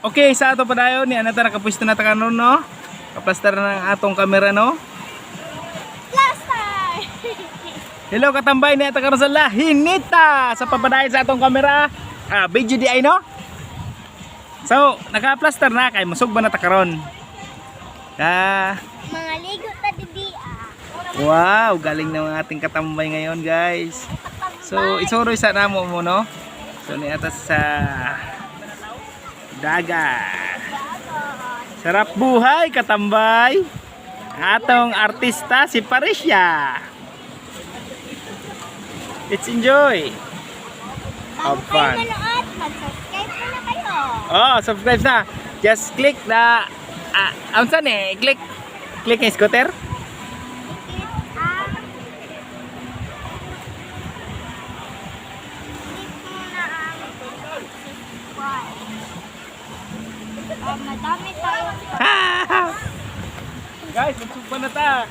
Okay, sa ato pa dayon ni anata nakapwesto na ta karon no. Kaplastar na ang atong kamera no. Plaster! Hello katambay ni ata karon sa Lahinita sa papadayon sa atong kamera. Video di ay no. So, naka-plaster na kay musog ba na ta karon. Mga ligo ta didi Wow, galing na ang ating katambay ngayon, guys. So, isoroy sa namo mo no. So, ni ata sa dagat. Sarap buhay katambay. Atong artista si Parisha. Let's enjoy. Have fun. Mag-subscribe na kayo. Oh, subscribe na. Just click na saan click ang scooter. Madami tayo. Guys, magsugba na ta.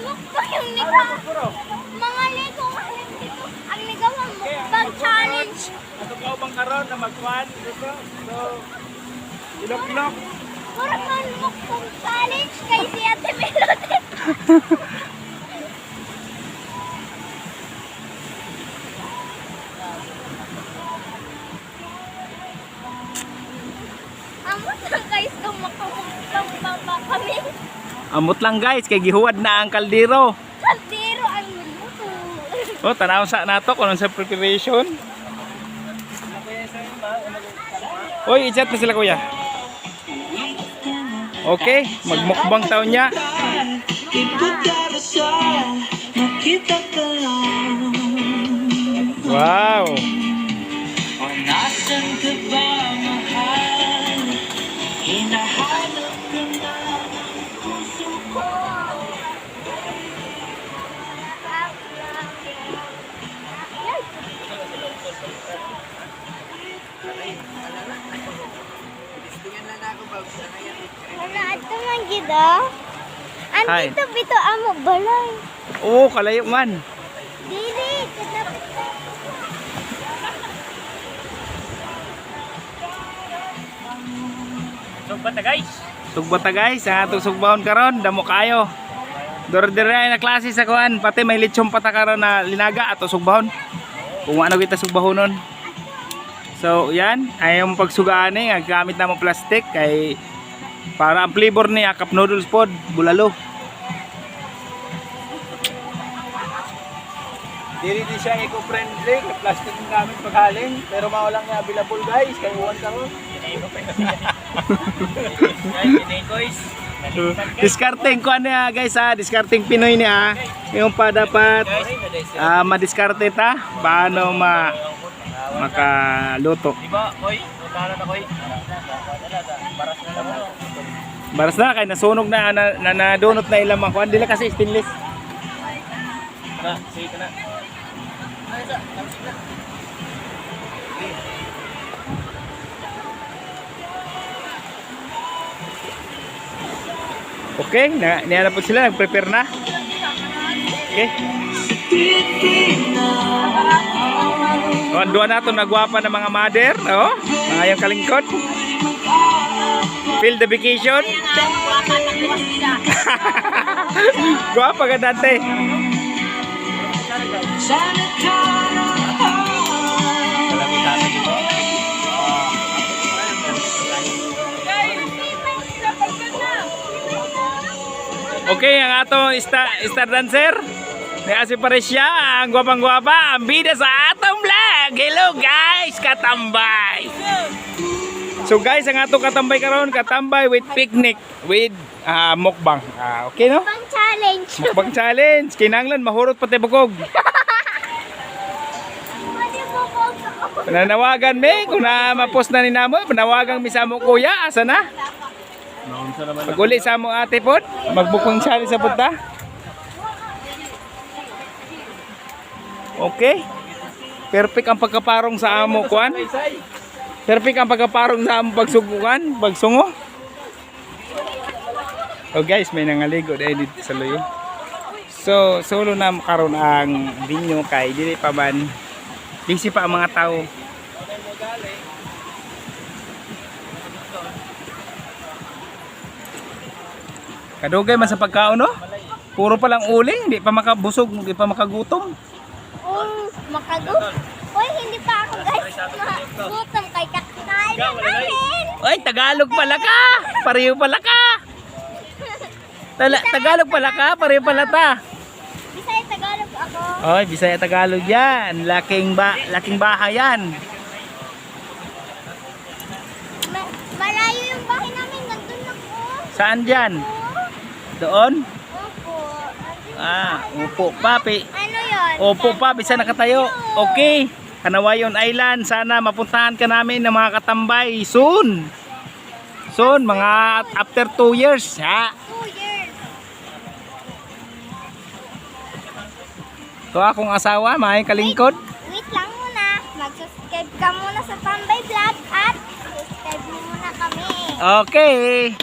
Yung mga Lego ang nagawa mo bag challenge. Ato ka bang karon na magkuan? So, ilok-ilok. Puro man mo kung challenge kay si Ate Melody. Amot lang guys kung makapagpapa kami. Amot lang guys, kay gihuwad na ang kaldero. Kaldero ang luto. Oh, tanaw sa nato kung sa preparation. Oy, i-chat na sila kuya. Okay, magmukbang taon niya. Wow. Ato man gida. Andito bito amo balay. Oo, kalayo man. Dili, kadapit. Sugbata guys. Sugbata guys, ang atong sugbahon karon, damo kayo. Dor-dira na klase sa kuan, pati may lechon pata karon na linaga ato sugbahon. Kung ano kita sugbahonon. So, yan, ayong pagsugaan ni gamit na mo plastic kay para ang flavor niya cup noodles pod, bulalo. Dili di siya eco-friendly, plastic ang gamit paghalin, pero mawalang nga available guys, kay uwan karon. Discarding ko niya guys discarding Pinoy niya yung pa dapat madiskarte ta paano makaluto. Baras na kay nasunog na nadunot na ilang mga kuan dila kasi stainless. Sige na. Okay, niya na po sila, nag-prepare na. Okay. Doon na ito, nagwapa ng mga mother, oh, mga yung kalingkod. Feel the vacation. Gwapa ka dati. Okay, ang atong star dancer. Kasi pare siya, ang gwapang-gwapa, ang bida sa atong vlog. Hello guys, katambay. So guys, ang atong katambay karon, katambay with picnic, with mukbang. Okay no? Mukbang challenge. Mukbang challenge. Kinanglan, mahurot pati bukog. Nanawagan me, kung na ma-post na ni namo, panawagan mi sa mo kuya, asa na? Pag uli sa mo ate po, magbukong sari sa punta. Okay. Perfect ang pagkaparong sa amo kuan. Perfect ang pagkaparong sa amo pagsugukan, pagsungo. Oh guys, may nangaligo dahil dito sa luyo. So, solo na karon ang binyo kay dili pa man busy pa ang mga tao. Kadugay man sa pagkaon no? Puro pa lang uli, hindi pa makabusog, hindi pa makagutom. Makagutom. Uy, hindi pa ako guys makagutom kay kakain na namin. Ay, Tagalog pala ka! Pareho pala ka! Tagalog pala ka, pareho pala ta. Bisaya Tagalog ako. Oy, Bisaya Tagalog yan. Laking bahay yan. Malayo yung bahay namin, nandun ako. Saan dyan? Doon? Opo. Upo pa, Ano yun? Opo pa, bisa nakatayo. Okay. Kanawayon Island, sana mapuntahan ka namin ng mga katambay soon. Soon, mga after 2 years. Ha? 2 years. Ito akong asawa, may kalingkod. Wait lang muna. Mag-subscribe ka muna sa Tambay Vlog at subscribe mo muna kami. Okay.